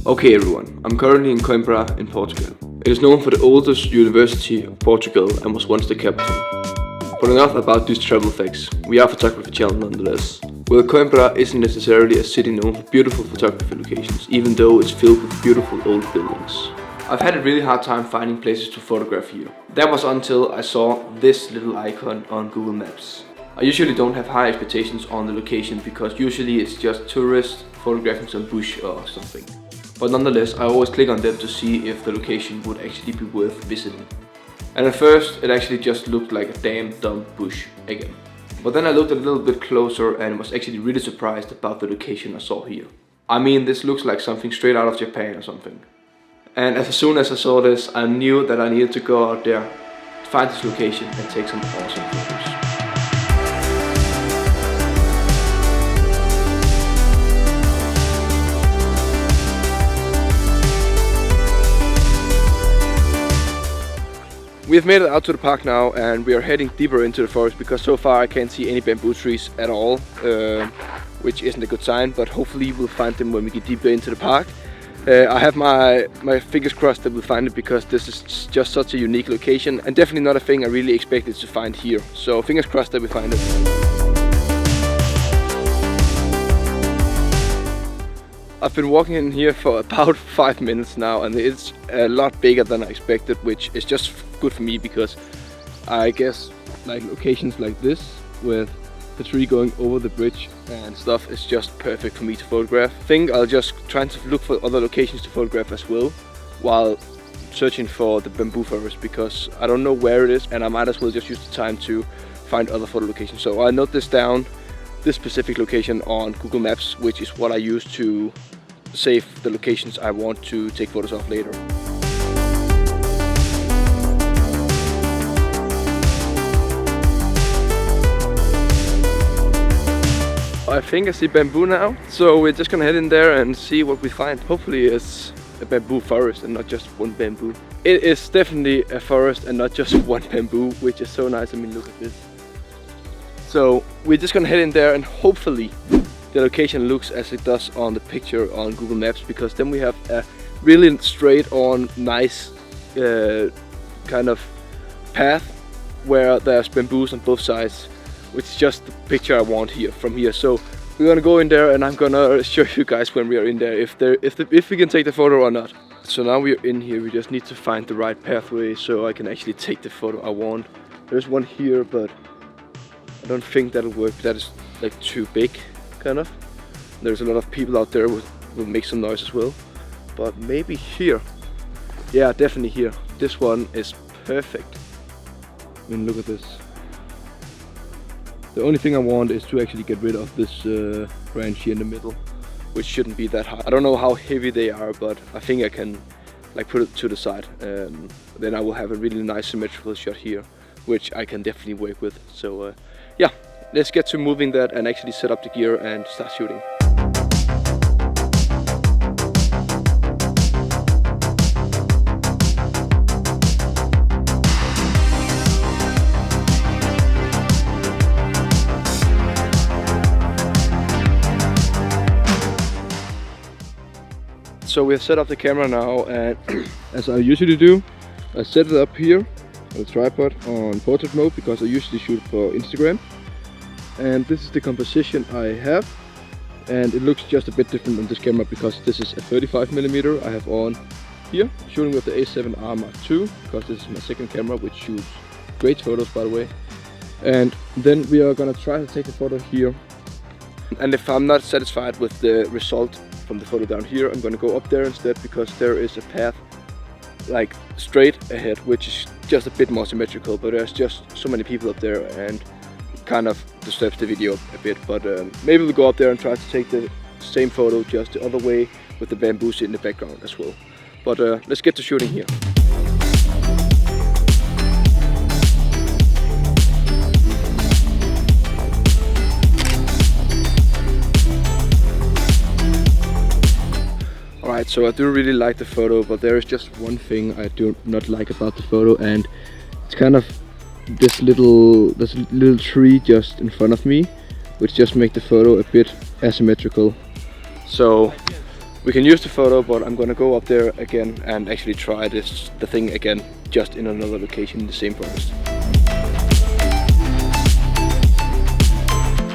Okay everyone, I'm currently in Coimbra in Portugal. It is known for the oldest university of Portugal and was once the capital. But enough about these travel facts, we are a photography channel nonetheless. Well, Coimbra isn't necessarily a city known for beautiful photography locations, even though it's filled with beautiful old buildings. I've had a really hard time finding places to photograph here. That was until I saw this little icon on Google Maps. I usually don't have high expectations on the location because usually it's just tourists photographing some bush or something. But nonetheless, I always click on them to see if the location would actually be worth visiting. And at first, it actually just looked like a damn dumb bush again. But then I looked a little bit closer and was actually really surprised about the location I saw here. I mean, this looks like something straight out of Japan or something. And as soon as I saw this, I knew that I needed to go out there, find this location and take some awesome photos. We have made it out to the park now and we are heading deeper into the forest because so far I can't see any bamboo trees at all, which isn't a good sign, but hopefully we'll find them when we get deeper into the park. I have my fingers crossed that we'll find it because this is just such a unique location and definitely not a thing I really expected to find here. So fingers crossed that we find it. I've been walking in here for about 5 minutes now and it's a lot bigger than I expected, which is just good for me because I guess like locations like this with the tree going over the bridge and stuff is just perfect for me to photograph. I think I'll just try to look for other locations to photograph as well while searching for the bamboo forest because I don't know where it is and I might as well just use the time to find other photo locations. So I'll note this down, this specific location on Google Maps, which is what I use to save the locations I want to take photos of later. I think I see bamboo now, so we're just gonna head in there and see what we find. Hopefully it's a bamboo forest and not just one bamboo. It is definitely a forest and not just one bamboo, which is so nice. I mean, look at this. So we're just gonna head in there and hopefully the location looks as it does on the picture on Google Maps, because then we have a really straight on nice kind of path where there's bamboos on both sides, which is just the picture I want here from here. So we're gonna go in there and I'm gonna show you guys when we are in there if we can take the photo or not. So now we're in here, we just need to find the right pathway so I can actually take the photo I want. There's one here, but I don't think that'll work. That is like too big. Kind of. There's a lot of people out there who will make some noise as well, but maybe here. Yeah, definitely here. This one is perfect. I mean, look at this. The only thing I want is to actually get rid of this branch here in the middle, which shouldn't be that high. I don't know how heavy they are, but I think I can like put it to the side. Then I will have a really nice symmetrical shot here, which I can definitely work with. So yeah. Let's get to moving that and actually set up the gear and start shooting. So we have set up the camera now and as I usually do, I set it up here on the tripod on portrait mode because I usually shoot for Instagram. And this is the composition I have, and it looks just a bit different on this camera because this is a 35mm I have on here, shooting with the A7R Mark II because this is my second camera, which shoots great photos by the way. And then we are gonna try to take a photo here, and if I'm not satisfied with the result from the photo down here, I'm gonna go up there instead because there is a path like straight ahead which is just a bit more symmetrical, but there's just so many people up there and kind of disturbs the video a bit. But maybe we'll go up there and try to take the same photo just the other way with the bamboos in the background as well. But let's get to shooting here. Alright, so I do really like the photo, but there is just one thing I do not like about the photo, and it's kind of this little tree just in front of me, which just make the photo a bit asymmetrical. So we can use the photo, but I'm gonna go up there again and actually try the thing again, just in another location in the same forest.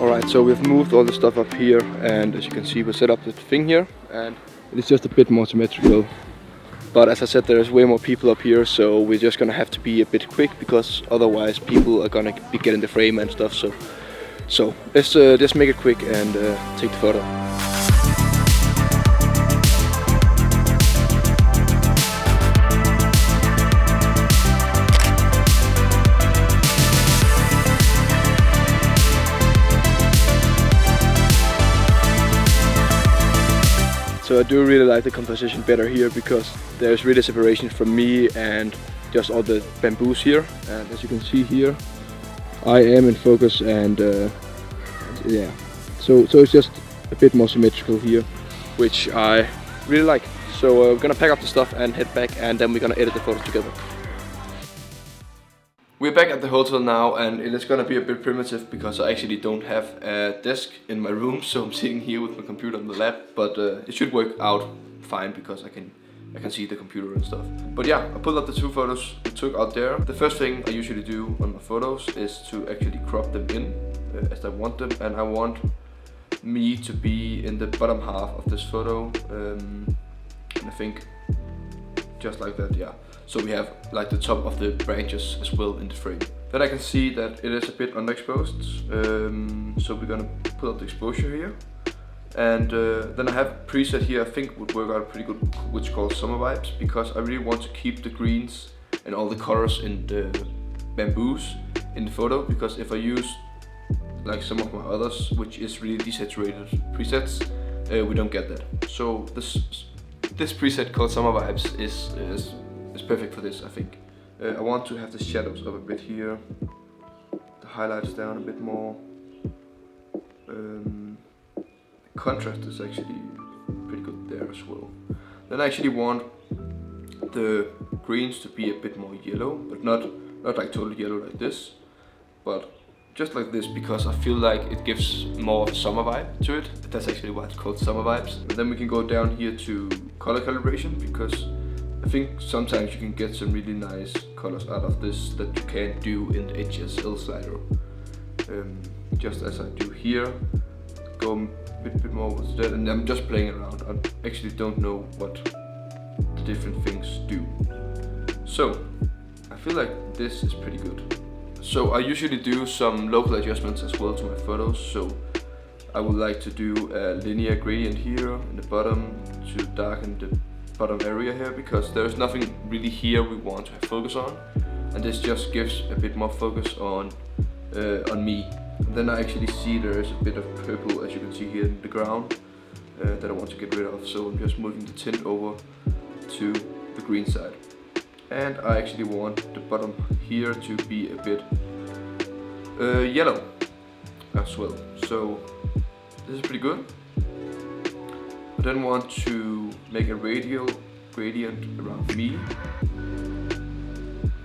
Alright, so we've moved all the stuff up here, and as you can see, we set up the thing here, and it's just a bit more symmetrical. But as I said, there's way more people up here, so we're just gonna have to be a bit quick, because otherwise people are gonna be getting the frame and stuff. So let's just make it quick and take the photo. So I do really like the composition better here, because there's really separation from me and just all the bamboos here. And as you can see here, I am in focus, and yeah, so it's just a bit more symmetrical here, which I really like. So we're gonna pack up the stuff and head back, and then we're gonna edit the photos together. We're back at the hotel now, and it is gonna be a bit primitive because I actually don't have a desk in my room, so I'm sitting here with my computer on the lap. But it should work out fine because I can see the computer and stuff. But yeah, I pulled up the 2 photos we took out there. The first thing I usually do on my photos is to actually crop them in as I want them, and I want me to be in the bottom half of this photo, and I think just like that, yeah. So we have like the top of the branches as well in the frame. Then I can see that it is a bit underexposed, so we're gonna put up the exposure here. And then I have a preset here I think would work out pretty good, which is called Summer Vibes, because I really want to keep the greens and all the colors in the bamboos in the photo, because if I use like some of my others, which is really desaturated presets, we don't get that. So this preset called Summer Vibes is perfect for this, I think. I want to have the shadows up a bit here, the highlights down a bit more. Contrast is actually pretty good there as well. Then I actually want the greens to be a bit more yellow, but not like totally yellow like this, but just like this, because I feel like it gives more of a summer vibe to it. That's actually why it's called Summer Vibes. And then we can go down here to color calibration, because I think sometimes you can get some really nice colors out of this that you can't do in the HSL slider. Just as I do here, go a bit more with that, and I'm just playing around. I actually don't know what the different things do. So I feel like this is pretty good. So I usually do some local adjustments as well to my photos. So I would like to do a linear gradient here in the bottom to darken the bottom area here, because there's nothing really here we want to have focus on, and this just gives a bit more focus on me. And then I actually see there is a bit of purple, as you can see here in the ground, that I want to get rid of, so I'm just moving the tint over to the green side. And I actually want the bottom here to be a bit yellow as well, so this is pretty good. I then want to make a radial gradient around me,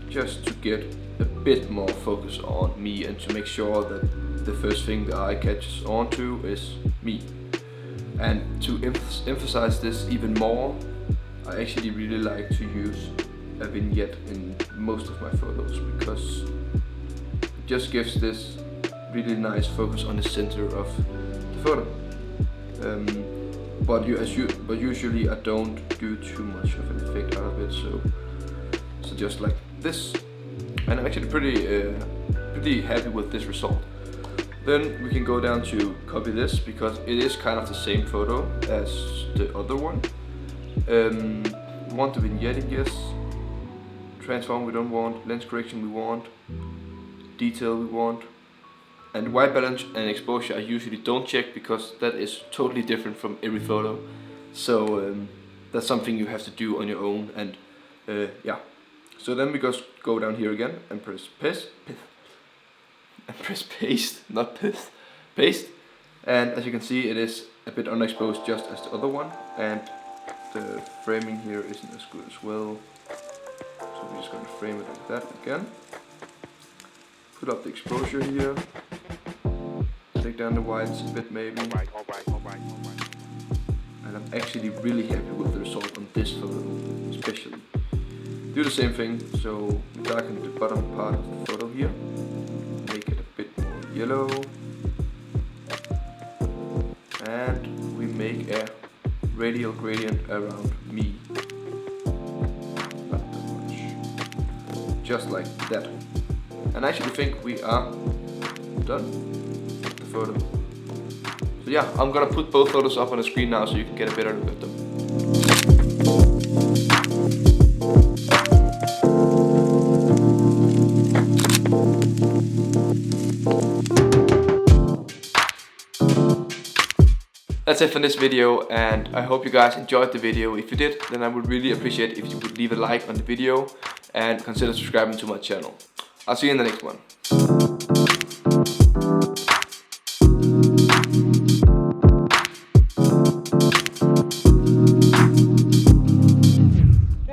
just to get a bit more focus on me and to make sure that the first thing the eye catches onto is me. And to emphasize this even more, I actually really like to use a vignette in most of my photos, because it just gives this really nice focus on the center of the photo. But usually I don't do too much of an effect out of it, so just like this. And I'm actually pretty happy with this result. Then we can go down to copy this, because it is kind of the same photo as the other one. We want the vignette, yes. Transform we don't want, lens correction we want, detail we want. And white balance and exposure I usually don't check, because that is totally different from every photo. So that's something you have to do on your own, and yeah. So then we just go down here again and press paste, not paste. And as you can see, it is a bit unexposed just as the other one, and the framing here isn't as good as well. So we're just going to frame it like that again. Put up the exposure here. Take down the whites a bit maybe. Alright. And I'm actually really happy with the result on this photo, especially. Do the same thing, so we darken the bottom part of the photo here, make it a bit more yellow, and we make a radial gradient around me. Not that much. Just like that. And I actually think we are done with the photo. So yeah, I'm gonna put both photos up on the screen now so you can get a better look at them. That's it for this video, and I hope you guys enjoyed the video. If you did, then I would really appreciate if you would leave a like on the video and consider subscribing to my channel. I'll see you in the next one.